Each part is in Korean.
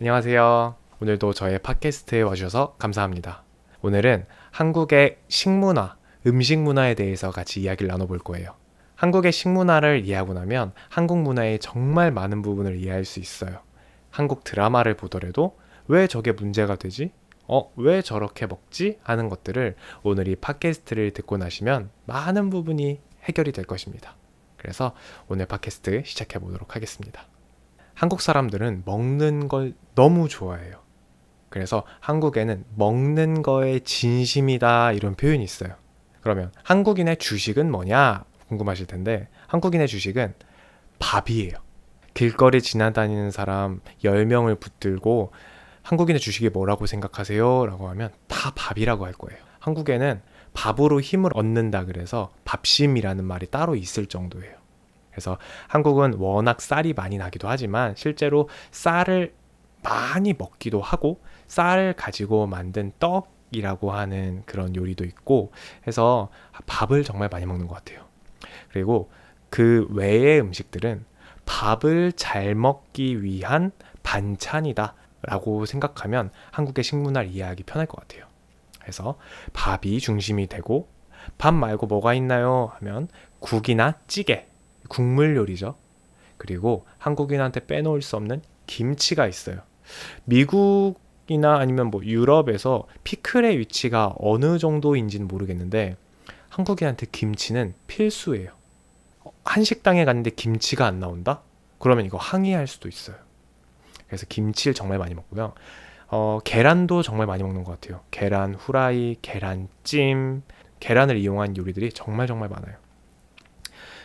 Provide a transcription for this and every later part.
안녕하세요. 오늘도 저의 팟캐스트에 와주셔서 감사합니다. 오늘은 한국의 식문화, 음식 문화에 대해서 같이 이야기를 나눠볼 거예요. 한국의 식문화를 이해하고 나면 한국 문화의 정말 많은 부분을 이해할 수 있어요. 한국 드라마를 보더라도 왜 저게 문제가 되지? 왜 저렇게 먹지? 하는 것들을 오늘 이 팟캐스트를 듣고 나시면 많은 부분이 해결이 될 것입니다. 그래서 오늘 팟캐스트 시작해 보도록 하겠습니다. 한국 사람들은 먹는 걸 너무 좋아해요. 그래서 한국에는 먹는 거에 진심이다 이런 표현이 있어요. 그러면 한국인의 주식은 뭐냐 궁금하실 텐데 한국인의 주식은 밥이에요. 길거리 지나다니는 사람 10명을 붙들고 한국인의 주식이 뭐라고 생각하세요? 라고 하면 다 밥이라고 할 거예요. 한국에는 밥으로 힘을 얻는다 그래서 밥심이라는 말이 따로 있을 정도예요. 그래서 한국은 워낙 쌀이 많이 나기도 하지만 실제로 쌀을 많이 먹기도 하고 쌀을 가지고 만든 떡이라고 하는 그런 요리도 있고 해서 밥을 정말 많이 먹는 것 같아요. 그리고 그 외의 음식들은 밥을 잘 먹기 위한 반찬이다 라고 생각하면 한국의 식문화를 이해하기 편할 것 같아요. 그래서 밥이 중심이 되고 밥 말고 뭐가 있나요? 하면 국이나 찌개, 국물 요리죠. 그리고 한국인한테 빼놓을 수 없는 김치가 있어요. 미국이나 아니면 뭐 유럽에서 피클의 위치가 어느 정도인지는 모르겠는데 한국인한테 김치는 필수예요. 한식당에 갔는데 김치가 안 나온다? 그러면 이거 항의할 수도 있어요. 그래서 김치를 정말 많이 먹고요. 계란도 정말 많이 먹는 것 같아요. 계란 후라이, 계란찜, 계란을 이용한 요리들이 정말 많아요.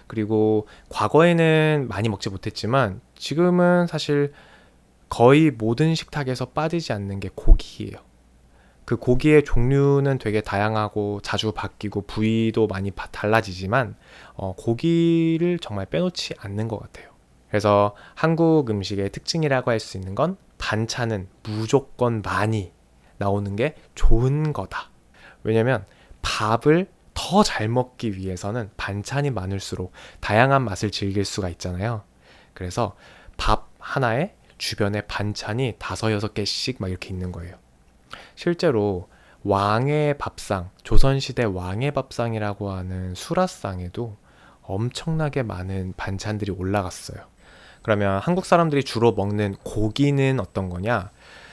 그리고 과거에는 많이 먹지 못했지만 지금은 사실 거의 모든 식탁에서 빠지지 않는 게 고기예요. 그 고기의 종류는 되게 다양하고 자주 바뀌고 부위도 많이 달라지지만 고기를 정말 빼놓지 않는 것 같아요. 그래서 한국 음식의 특징이라고 할 수 있는 건 반찬은 무조건 많이 나오는 게 좋은 거다. 왜냐면 밥을 더 잘 먹기 위해서는 반찬이 많을수록 다양한 맛을 즐길 수가 있잖아요. 그래서 밥 하나에 주변에 반찬이 5, 6개씩 막 이렇게 있는 거예요. 실제로 왕의 밥상, 조선시대 왕의 밥상이라고 하는 수라상에도 엄청나게 많은 반찬들이 올라갔어요. 그러면 한국 사람들이 주로 먹는 고기는 어떤 거냐?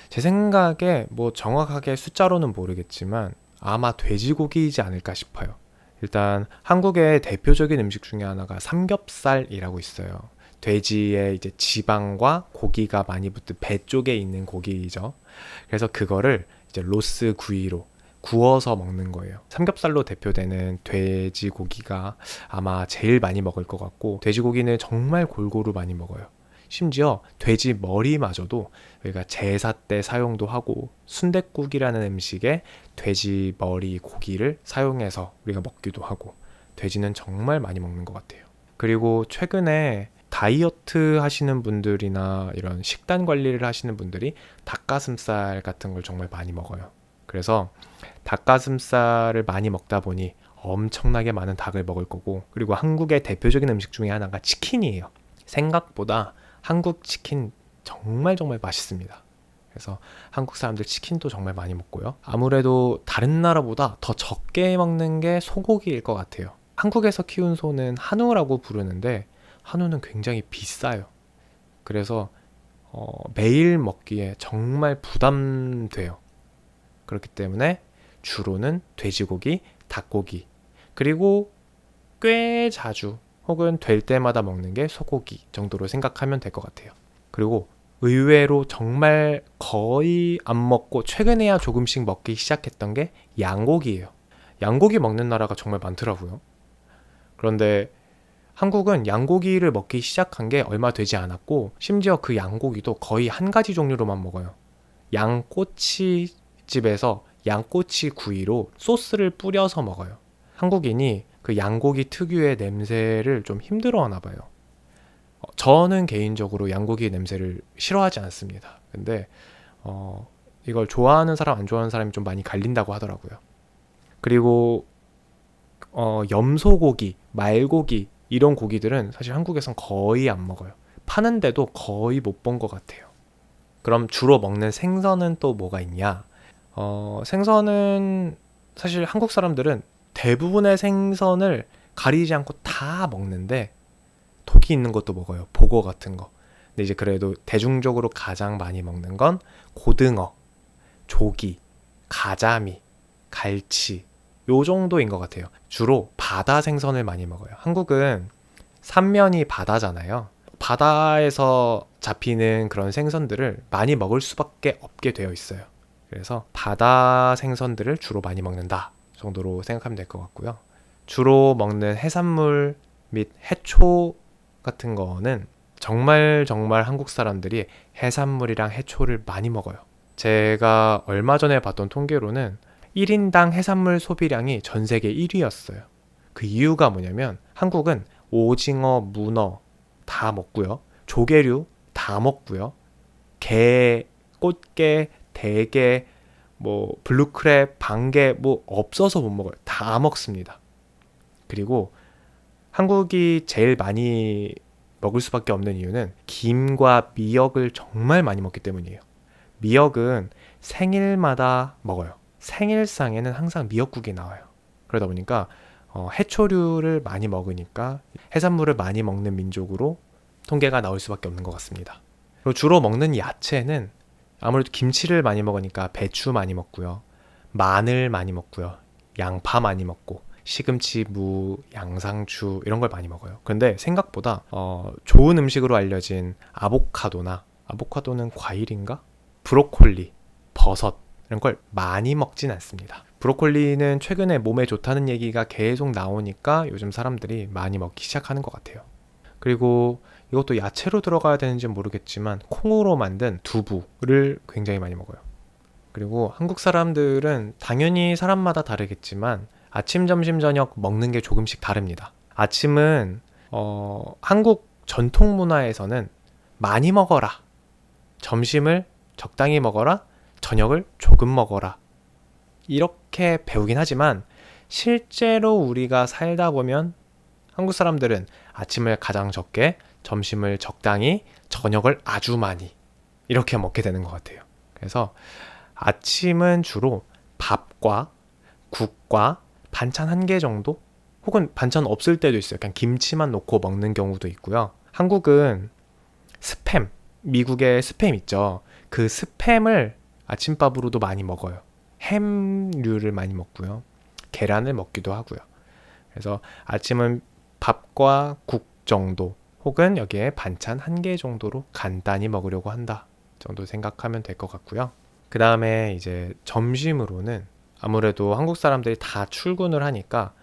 제 생각에 뭐 정확하게 숫자로는 모르겠지만 아마 돼지고기이지 않을까 싶어요. 일단 한국의 대표적인 음식 중에 하나가 삼겹살이라고 있어요. 돼지의 이제 지방과 고기가 많이 붙은 배 쪽에 있는 고기죠. 그래서 그거를 이제 로스 구이로 구워서 먹는 거예요. 삼겹살로 대표되는 돼지고기가 아마 제일 많이 먹을 것 같고 돼지고기는 정말 골고루 많이 먹어요. 심지어 돼지 머리마저도 우리가 제사 때 사용도 하고 순댓국이라는 음식에 돼지 머리 고기를 사용해서 우리가 먹기도 하고 돼지는 정말 많이 먹는 것 같아요. 그리고 최근에 다이어트 하시는 분들이나 이런 식단 관리를 하시는 분들이 닭가슴살 같은 걸 정말 많이 먹어요. 그래서 닭가슴살을 많이 먹다 보니 엄청나게 많은 닭을 먹을 거고 그리고 한국의 대표적인 음식 중에 하나가 치킨이에요. 생각보다 한국 치킨 정말 맛있습니다. 그래서 한국 사람들 치킨도 정말 많이 먹고요. 아무래도 다른 나라보다 더 적게 먹는 게 소고기일 것 같아요. 한국에서 키운 소는 한우라고 부르는데 한우는 굉장히 비싸요. 그래서 매일 먹기에 정말 부담돼요. 그렇기 때문에 주로는 돼지고기, 닭고기, 그리고 꽤 자주 혹은 될 때마다 먹는 게 소고기 정도로 생각하면 될 것 같아요. 그리고 의외로 정말 거의 안 먹고 최근에야 조금씩 먹기 시작했던 게 양고기예요. 양고기 먹는 나라가 정말 많더라고요. 그런데 한국은 양고기를 먹기 시작한 게 얼마 되지 않았고 심지어 그 양고기도 거의 한 가지 종류로만 먹어요. 양꼬치 집에서 양꼬치 구이로 소스를 뿌려서 먹어요. 한국인이 그 양고기 특유의 냄새를 좀 힘들어하나 봐요. 저는 개인적으로 양고기 냄새를 싫어하지 않습니다. 근데 이걸 좋아하는 사람 안 좋아하는 사람이 좀 많이 갈린다고 하더라고요. 그리고 염소고기, 말고기 이런 고기들은 사실 한국에선 거의 안 먹어요. 파는데도 거의 못 본 것 같아요. 그럼 주로 먹는 생선은 또 뭐가 있냐? 생선은 사실 한국 사람들은 대부분의 생선을 가리지 않고 다 먹는데 독이 있는 것도 먹어요. 보고 같은 거. 근데 이제 그래도 대중적으로 가장 많이 먹는 건 고등어, 조기, 가자미, 갈치 요 정도인 것 같아요. 주로 바다 생선을 많이 먹어요. 한국은 삼면이 바다잖아요. 바다에서 잡히는 그런 생선들을 많이 먹을 수밖에 없게 되어 있어요. 그래서 바다 생선들을 주로 많이 먹는다 정도로 생각하면 될 것 같고요. 주로 먹는 해산물 및 해초 같은 거는 정말 한국 사람들이 해산물이랑 해초를 많이 먹어요. 제가 얼마 전에 봤던 통계로는 1인당 해산물 소비량이 전 세계 1위였어요. 그 이유가 뭐냐면 한국은 오징어, 문어 다 먹고요. 조개류 다 먹고요. 게, 꽃게, 대게, 뭐 블루크랩, 방게 뭐 없어서 못 먹어요. 다 먹습니다. 그리고 한국이 제일 많이 먹을 수밖에 없는 이유는 김과 미역을 정말 많이 먹기 때문이에요. 미역은 생일마다 먹어요. 생일상에는 항상 미역국이 나와요. 그러다 보니까 해초류를 많이 먹으니까 해산물을 많이 먹는 민족으로 통계가 나올 수밖에 없는 것 같습니다. 그리고 주로 먹는 야채는 아무래도 김치를 많이 먹으니까 배추 많이 먹고요. 마늘 많이 먹고요. 양파 많이 먹고 시금치, 무, 양상추 이런 걸 많이 먹어요. 근데 생각보다 좋은 음식으로 알려진 아보카도는 과일인가? 브로콜리, 버섯 이런 걸 많이 먹진 않습니다. 브로콜리는 최근에 몸에 좋다는 얘기가 계속 나오니까 요즘 사람들이 많이 먹기 시작하는 것 같아요. 그리고 이것도 야채로 들어가야 되는지는 모르겠지만 콩으로 만든 두부를 굉장히 많이 먹어요. 그리고 한국 사람들은 당연히 사람마다 다르겠지만 아침, 점심, 저녁 먹는 게 조금씩 다릅니다. 아침은 한국 전통 문화에서는 많이 먹어라, 점심을 적당히 먹어라, 저녁을 조금 먹어라 이렇게 배우긴 하지만 실제로 우리가 살다 보면 한국 사람들은 아침을 가장 적게, 점심을 적당히, 저녁을 아주 많이 이렇게 먹게 되는 것 같아요. 그래서 아침은 주로 밥과 국과 반찬 1개 정도? 혹은 반찬 없을 때도 있어요. 그냥 김치만 넣고 먹는 경우도 있고요. 한국은 스팸, 미국의 스팸 있죠. 그 스팸을 아침밥으로도 많이 먹어요. 햄류를 많이 먹고요. 계란을 먹기도 하고요. 그래서 아침은 밥과 국 정도 혹은 여기에 반찬 1개 정도로 간단히 먹으려고 한다 정도 생각하면 될 것 같고요. 그 다음에 이제 점심으로는 아무래도 한국 사람들이 다 출근을 하니까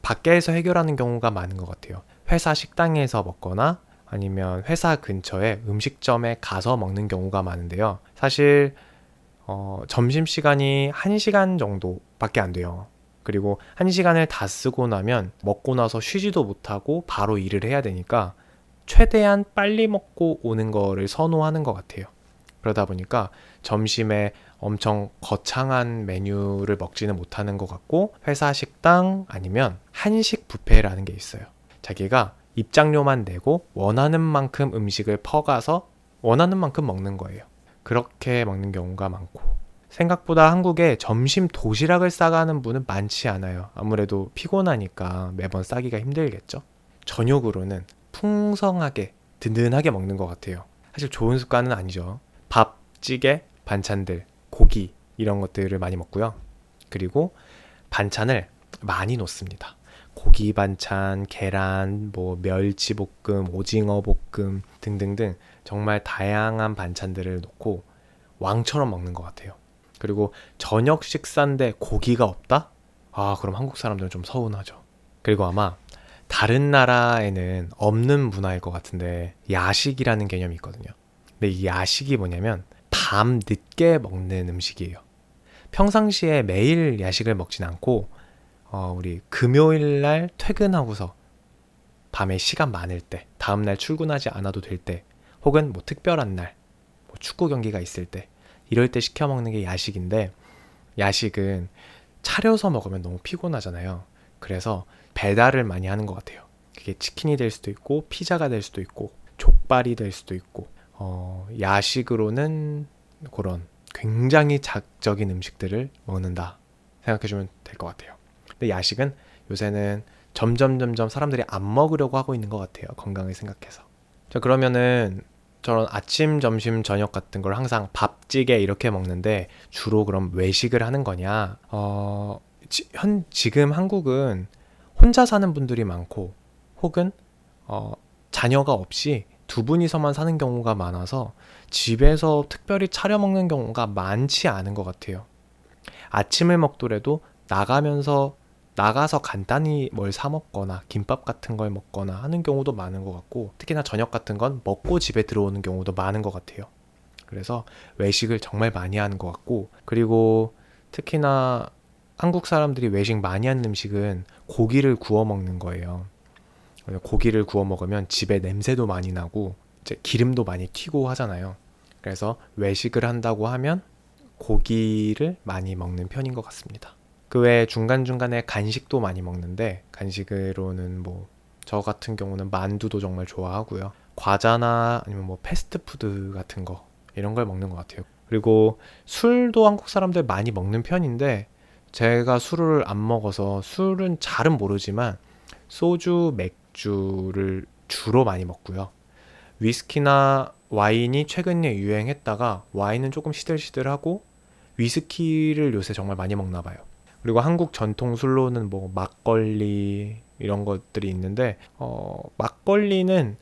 밖에서 해결하는 경우가 많은 것 같아요. 회사 식당에서 먹거나 아니면 회사 근처에 음식점에 가서 먹는 경우가 많은데요. 사실 점심시간이 1시간 정도밖에 안 돼요. 그리고 1시간을 다 쓰고 나면 먹고 나서 쉬지도 못하고 바로 일을 해야 되니까 최대한 빨리 먹고 오는 거를 선호하는 것 같아요. 그러다 보니까 점심에 엄청 거창한 메뉴를 먹지는 못하는 것 같고 회사 식당 아니면 한식 뷔페라는 게 있어요. 자기가 입장료만 내고 원하는 만큼 음식을 퍼가서 원하는 만큼 먹는 거예요. 그렇게 먹는 경우가 많고 생각보다 한국에 점심 도시락을 싸가는 분은 많지 않아요. 아무래도 피곤하니까 매번 싸기가 힘들겠죠. 저녁으로는 풍성하게 든든하게 먹는 것 같아요. 사실 좋은 습관은 아니죠. 밥, 찌개, 반찬들, 고기 이런 것들을 많이 먹고요. 그리고 반찬을 많이 놓습니다. 고기 반찬, 계란, 뭐 멸치볶음, 오징어 볶음 등등등 정말 다양한 반찬들을 놓고 왕처럼 먹는 것 같아요. 그리고 저녁 식사인데 고기가 없다? 그럼 한국 사람들은 좀 서운하죠. 그리고 아마 다른 나라에는 없는 문화일 것 같은데 야식이라는 개념이 있거든요. 근데 이 야식이 뭐냐면 밤 늦게 먹는 음식이에요. 평상시에 매일 야식을 먹진 않고 우리 금요일 날 퇴근하고서 밤에 시간 많을 때, 다음날 출근하지 않아도 될 때, 혹은 뭐 특별한 날, 뭐 축구 경기가 있을 때 이럴 때 시켜 먹는 게 야식인데 야식은 차려서 먹으면 너무 피곤하잖아요. 그래서 배달을 많이 하는 것 같아요. 그게 치킨이 될 수도 있고 피자가 될 수도 있고 족발이 될 수도 있고 야식으로는 그런 굉장히 자극적인 음식들을 먹는다 생각해주면 될 것 같아요. 근데 야식은 요새는 점점 사람들이 안 먹으려고 하고 있는 것 같아요. 건강을 생각해서. 자, 그러면은 저런 아침, 점심, 저녁 같은 걸 항상 밥찌개 이렇게 먹는데 주로 그럼 외식을 하는 거냐? 지금 한국은 혼자 사는 분들이 많고 혹은 자녀가 없이 두 분이서만 사는 경우가 많아서 집에서 특별히 차려 먹는 경우가 많지 않은 것 같아요. 아침을 먹더라도 나가서 간단히 뭘 사 먹거나 김밥 같은 걸 먹거나 하는 경우도 많은 것 같고, 특히나 저녁 같은 건 먹고 집에 들어오는 경우도 많은 것 같아요. 그래서 외식을 정말 많이 하는 것 같고, 그리고 특히나 한국 사람들이 외식 많이 하는 음식은 고기를 구워 먹는 거예요. 고기를 구워 먹으면 집에 냄새도 많이 나고 이제 기름도 많이 튀고 하잖아요. 그래서 외식을 한다고 하면 고기를 많이 먹는 편인 것 같습니다. 그 외에 중간중간에 간식도 많이 먹는데, 간식으로는 뭐 저 같은 경우는 만두도 정말 좋아하고요. 과자나 아니면 뭐 패스트푸드 같은 거 이런 걸 먹는 것 같아요. 그리고 술도 한국 사람들 많이 먹는 편인데 제가 술을 안 먹어서 술은 잘은 모르지만 소주, 맥주를 주로 많이 먹고요. 위스키나 와인이 최근에 유행했다가 와인은 조금 시들시들하고 위스키를 요새 정말 많이 먹나 봐요. 그리고 한국 전통 술로는 뭐 막걸리 이런 것들이 있는데 막걸리는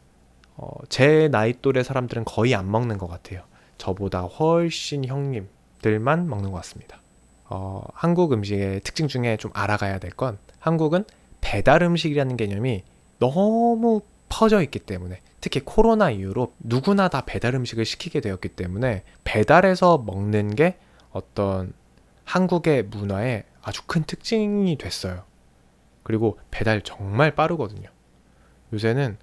제 나이 또래 사람들은 거의 안 먹는 것 같아요. 저보다 훨씬 형님들만 먹는 것 같습니다. 한국 음식의 특징 중에 좀 알아가야 될 건, 한국은 배달 음식이라는 개념이 너무 퍼져 있기 때문에, 특히 코로나 이후로 누구나 다 배달 음식을 시키게 되었기 때문에 배달해서 먹는 게 어떤 한국의 문화의 아주 큰 특징이 됐어요. 그리고 배달 정말 빠르거든요. 요새는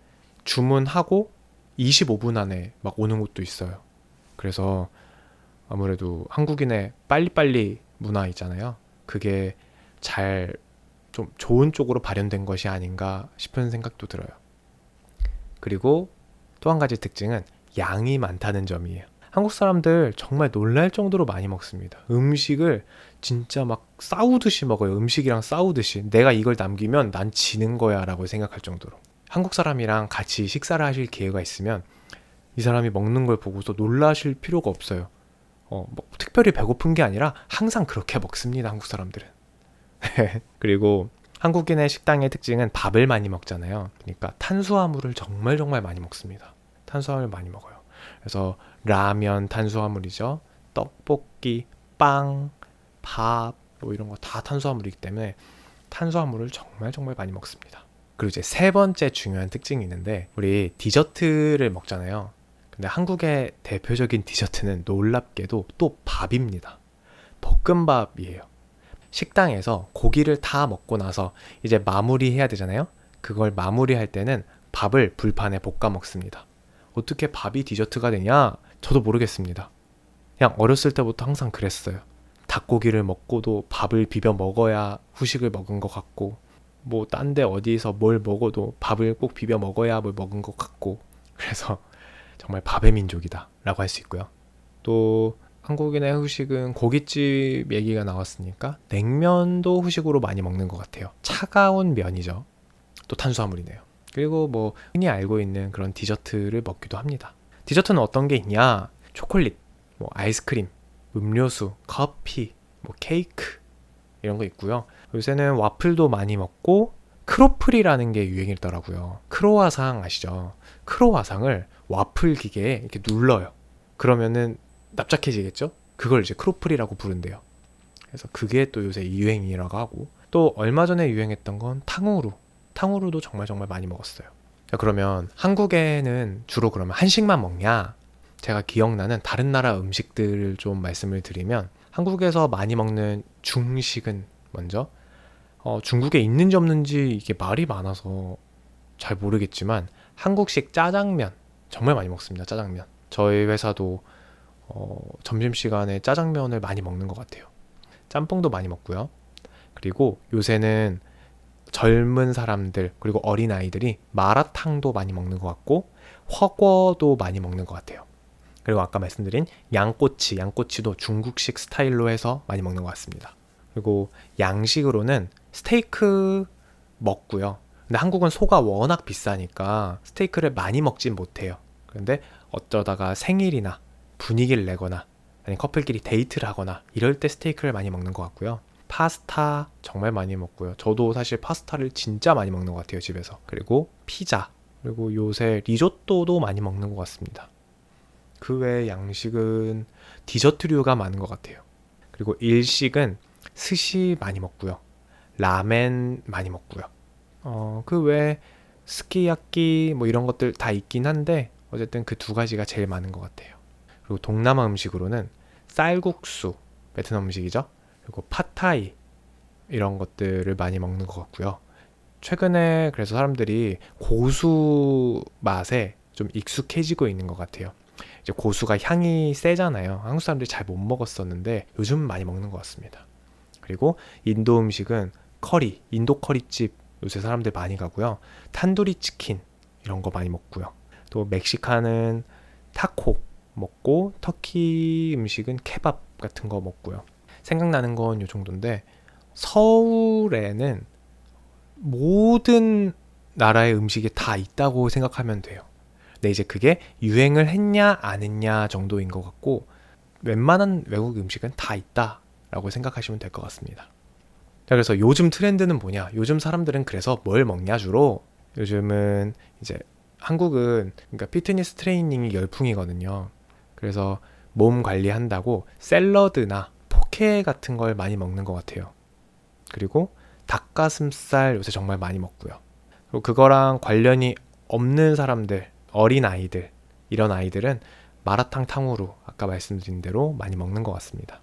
주문하고 25분 안에 막 오는 곳도 있어요. 그래서 아무래도 한국인의 빨리빨리 문화 있잖아요. 그게 잘 좀 좋은 쪽으로 발현된 것이 아닌가 싶은 생각도 들어요. 그리고 또 한 가지 특징은 양이 많다는 점이에요. 한국 사람들 정말 놀랄 정도로 많이 먹습니다. 음식을 진짜 막 싸우듯이 먹어요. 음식이랑 싸우듯이. 내가 이걸 남기면 난 지는 거야 라고 생각할 정도로. 한국 사람이랑 같이 식사를 하실 기회가 있으면 이 사람이 먹는 걸 보고서 놀라실 필요가 없어요. 뭐 특별히 배고픈 게 아니라 항상 그렇게 먹습니다. 한국 사람들은. 그리고 한국인의 식당의 특징은 밥을 많이 먹잖아요. 그러니까 탄수화물을 정말 많이 먹습니다. 탄수화물 많이 먹어요. 그래서 라면 탄수화물이죠. 떡볶이, 빵, 밥, 뭐 이런 거 다 탄수화물이기 때문에 탄수화물을 정말 많이 먹습니다. 그리고 이제 세 번째 중요한 특징이 있는데, 우리 디저트를 먹잖아요. 근데 한국의 대표적인 디저트는 놀랍게도 또 밥입니다. 볶음밥이에요. 식당에서 고기를 다 먹고 나서 이제 마무리해야 되잖아요. 그걸 마무리할 때는 밥을 불판에 볶아 먹습니다. 어떻게 밥이 디저트가 되냐? 저도 모르겠습니다. 그냥 어렸을 때부터 항상 그랬어요. 닭고기를 먹고도 밥을 비벼 먹어야 후식을 먹은 것 같고, 뭐 딴 데 어디서 뭘 먹어도 밥을 꼭 비벼 먹어야 뭘 먹은 것 같고, 그래서 정말 밥의 민족이다 라고 할 수 있고요. 또 한국인의 후식은 고깃집 얘기가 나왔으니까 냉면도 후식으로 많이 먹는 것 같아요. 차가운 면이죠. 또 탄수화물이네요. 그리고 뭐 흔히 알고 있는 그런 디저트를 먹기도 합니다. 디저트는 어떤 게 있냐? 초콜릿, 뭐 아이스크림, 음료수, 커피, 뭐 케이크 이런 거 있고요. 요새는 와플도 많이 먹고 크로플이라는 게 유행이더라고요. 크로와상 아시죠? 크로와상을 와플 기계에 이렇게 눌러요. 그러면은 납작해지겠죠? 그걸 이제 크로플이라고 부른대요. 그래서 그게 또 요새 유행이라고 하고, 또 얼마 전에 유행했던 건 탕후루도 정말 많이 먹었어요. 자, 그러면 한국에는 주로 그러면 한식만 먹냐? 제가 기억나는 다른 나라 음식들을 좀 말씀을 드리면, 한국에서 많이 먹는 중식은 먼저 중국에 있는지 없는지 이게 말이 많아서 잘 모르겠지만 한국식 짜장면 정말 많이 먹습니다. 짜장면. 저희 회사도 점심시간에 짜장면을 많이 먹는 것 같아요. 짬뽕도 많이 먹고요. 그리고 요새는 젊은 사람들 그리고 어린아이들이 마라탕도 많이 먹는 것 같고, 훠궈도 많이 먹는 것 같아요. 그리고 아까 말씀드린 양꼬치도 중국식 스타일로 해서 많이 먹는 것 같습니다. 그리고 양식으로는 스테이크 먹고요. 근데 한국은 소가 워낙 비싸니까 스테이크를 많이 먹진 못해요. 그런데 어쩌다가 생일이나 분위기를 내거나 아니면 커플끼리 데이트를 하거나 이럴 때 스테이크를 많이 먹는 것 같고요. 파스타 정말 많이 먹고요. 저도 사실 파스타를 진짜 많이 먹는 것 같아요, 집에서. 그리고 피자, 그리고 요새 리조또도 많이 먹는 것 같습니다. 그 외에 양식은 디저트류가 많은 것 같아요. 그리고 일식은 스시 많이 먹고요. 라멘 많이 먹고요. 그 외에 스키야키 뭐 이런 것들 다 있긴 한데 어쨌든 그 두 가지가 제일 많은 것 같아요. 그리고 동남아 음식으로는 쌀국수, 베트남 음식이죠. 그리고 팟타이 이런 것들을 많이 먹는 것 같고요. 최근에 그래서 사람들이 고수 맛에 좀 익숙해지고 있는 것 같아요. 이제 고수가 향이 세잖아요. 한국 사람들이 잘 못 먹었었는데 요즘 많이 먹는 것 같습니다. 그리고 인도 음식은 커리, 인도 커리집 요새 사람들 많이 가고요. 탄두리 치킨 이런 거 많이 먹고요. 또 멕시칸은 타코 먹고 터키 음식은 케밥 같은 거 먹고요. 생각나는 건 요 정도인데 서울에는 모든 나라의 음식이 다 있다고 생각하면 돼요. 근데 이제 그게 유행을 했냐 안 했냐 정도인 것 같고 웬만한 외국 음식은 다 있다라고 생각하시면 될 것 같습니다. 자, 그래서 요즘 트렌드는 뭐냐? 요즘 사람들은 그래서 뭘 먹냐 주로? 요즘은 이제 한국은 그러니까 피트니스 트레이닝이 열풍이거든요. 그래서 몸 관리한다고 샐러드나 포케 같은 걸 많이 먹는 것 같아요. 그리고 닭가슴살 요새 정말 많이 먹고요. 그리고 그거랑 관련이 없는 사람들, 어린 아이들, 이런 아이들은 마라탕 탕후루 아까 말씀드린 대로 많이 먹는 것 같습니다.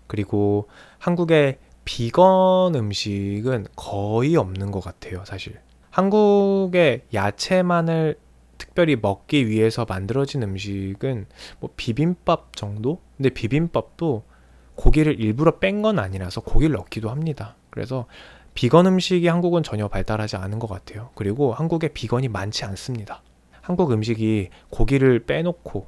그리고 한국의 비건 음식은 거의 없는 것 같아요, 사실. 한국의 야채만을 특별히 먹기 위해서 만들어진 음식은 뭐 비빔밥 정도? 근데 비빔밥도 고기를 일부러 뺀 건 아니라서 고기를 넣기도 합니다. 그래서 비건 음식이 한국은 전혀 발달하지 않은 것 같아요. 그리고 한국에 비건이 많지 않습니다. 한국 음식이 고기를 빼놓고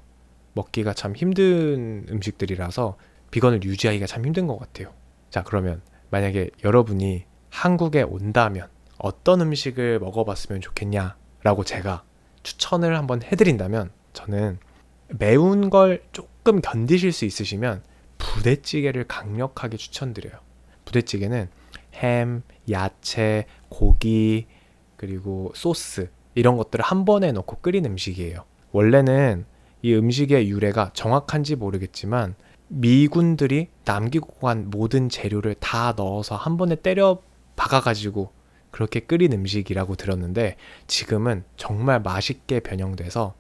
먹기가 참 힘든 음식들이라서 비건을 유지하기가 참 힘든 것 같아요. 자, 그러면 만약에 여러분이 한국에 온다면 어떤 음식을 먹어봤으면 좋겠냐라고 제가 추천을 한번 해드린다면 저는 매운 걸 조금 견디실 수 있으시면 부대찌개를 강력하게 추천드려요. 부대찌개는 햄, 야채, 고기, 그리고 소스 이런 것들을 한 번에 넣고 끓인 음식이에요. 원래는 이 음식의 유래가 정확한지 모르겠지만 미군들이 남기고 간 모든 재료를 다 넣어서 한 번에 때려 박아가지고 그렇게 끓인 음식이라고 들었는데 지금은 정말 맛있게 변형돼서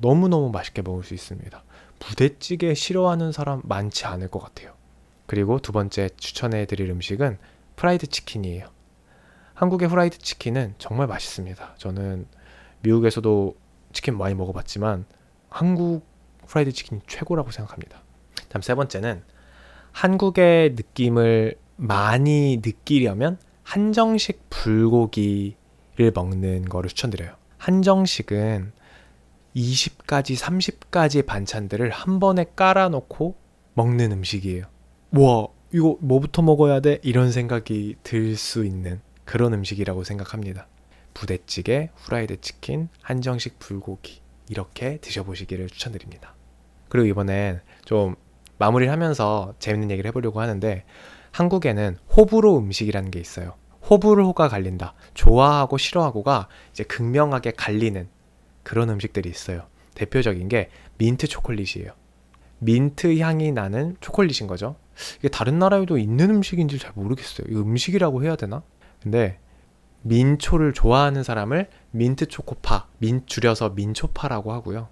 너무너무 맛있게 먹을 수 있습니다. 부대찌개 싫어하는 사람 많지 않을 것 같아요. 그리고 두 번째 추천해 드릴 음식은 프라이드 치킨이에요. 한국의 프라이드 치킨은 정말 맛있습니다. 저는 미국에서도 치킨 많이 먹어봤지만 한국 프라이드 치킨이 최고라고 생각합니다. 다음 세 번째는 한국의 느낌을 많이 느끼려면 한정식 불고기를 먹는 거를 추천드려요. 한정식은 20가지, 30가지 반찬들을 한 번에 깔아놓고 먹는 음식이에요. 와, 이거 뭐부터 먹어야 돼? 이런 생각이 들 수 있는 그런 음식이라고 생각합니다. 부대찌개, 후라이드 치킨, 한정식 불고기 이렇게 드셔보시기를 추천드립니다. 그리고 이번엔 좀 마무리를 하면서 재밌는 얘기를 해보려고 하는데 한국에는 호불호 음식이라는 게 있어요. 호불호가 갈린다. 좋아하고 싫어하고가 이제 극명하게 갈리는 그런 음식들이 있어요. 대표적인 게 민트 초콜릿이에요. 민트 향이 나는 초콜릿인 거죠. 이게 다른 나라에도 있는 음식인지 잘 모르겠어요. 이거 음식이라고 해야 되나? 근데 민초를 좋아하는 사람을 민트 초코파, 줄여서 민초파라고 하고요.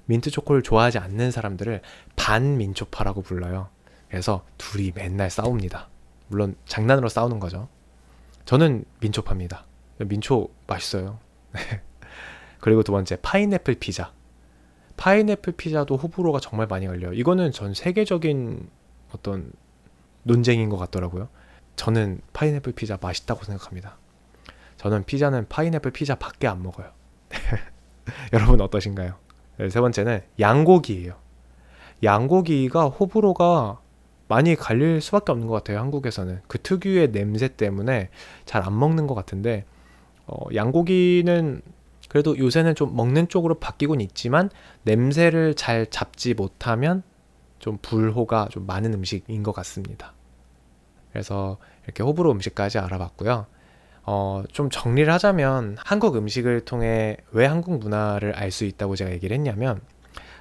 민트 초코를 좋아하지 않는 사람들을 반민초파라고 불러요. 그래서 둘이 맨날 싸웁니다. 물론 장난으로 싸우는 거죠. 저는 민초파입니다. 민초 맛있어요. 그리고 두 번째, 파인애플 피자. 파인애플 피자도 호불호가 정말 많이 걸려요. 이거는 전 세계적인 어떤 논쟁인 것 같더라고요. 저는 파인애플 피자 맛있다고 생각합니다. 저는 피자는 파인애플 피자 밖에 안 먹어요. 여러분 어떠신가요? 세 번째는 양고기예요. 양고기가 호불호가 많이 갈릴 수밖에 없는 것 같아요. 한국에서는 그 특유의 냄새 때문에 잘 안 먹는 것 같은데, 양고기는 그래도 요새는 좀 먹는 쪽으로 바뀌곤 있지만 냄새를 잘 잡지 못하면 좀 불호가 좀 많은 음식인 것 같습니다. 그래서 이렇게 호불호 음식까지 알아봤고요. 좀 정리를 하자면 한국 음식을 통해 왜 한국 문화를 알 수 있다고 제가 얘기를 했냐면,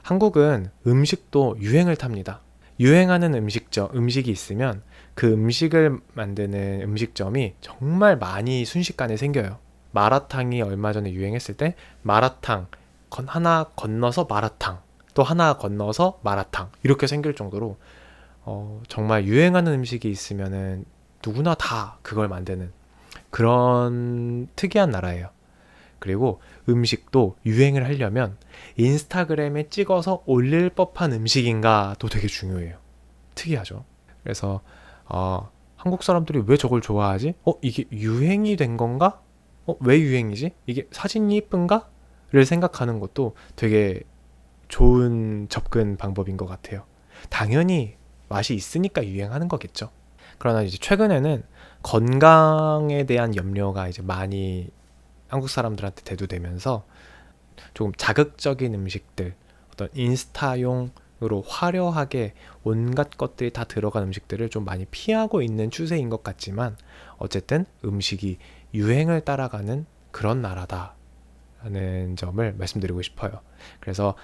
한국은 음식도 유행을 탑니다. 유행하는 음식이 있으면 그 음식을 만드는 음식점이 정말 많이 순식간에 생겨요. 마라탕이 얼마 전에 유행했을 때 마라탕 하나 건너서 마라탕, 또 하나 건너서 마라탕, 이렇게 생길 정도로 정말 유행하는 음식이 있으면은 누구나 다 그걸 만드는 그런 특이한 나라예요. 그리고 음식도 유행을 하려면 인스타그램에 찍어서 올릴 법한 음식인가도 되게 중요해요. 특이하죠. 그래서 한국 사람들이 왜 저걸 좋아하지? 이게 유행이 된 건가? 왜 유행이지? 이게 사진이 이쁜가? 를 생각하는 것도 되게 좋은 접근 방법인 것 같아요. 당연히 맛이 있으니까 유행하는 거겠죠. 그러나 이제 최근에는 건강에 대한 염려가 이제 많이 한국 사람들한테 대두되면서 조금 자극적인 음식들, 어떤 인스타용으로 화려하게 온갖 것들이 다 들어간 음식들을 좀 많이 피하고 있는 추세인 것 같지만, 어쨌든 음식이 유행을 따라가는 그런 나라다라는 점을 말씀드리고 싶어요. 그래서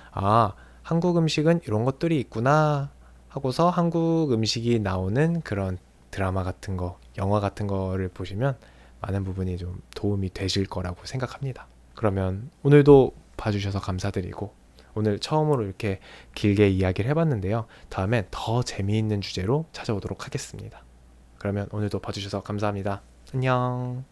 한국 음식은 이런 것들이 있구나 하고서 한국 음식이 나오는 그런 드라마 같은 거, 영화 같은 거를 보시면 많은 부분이 좀 도움이 되실 거라고 생각합니다. 그러면 오늘도 봐주셔서 감사드리고, 오늘 처음으로 이렇게 길게 이야기를 해봤는데요. 다음엔 더 재미있는 주제로 찾아오도록 하겠습니다. 그러면 오늘도 봐주셔서 감사합니다. 안녕.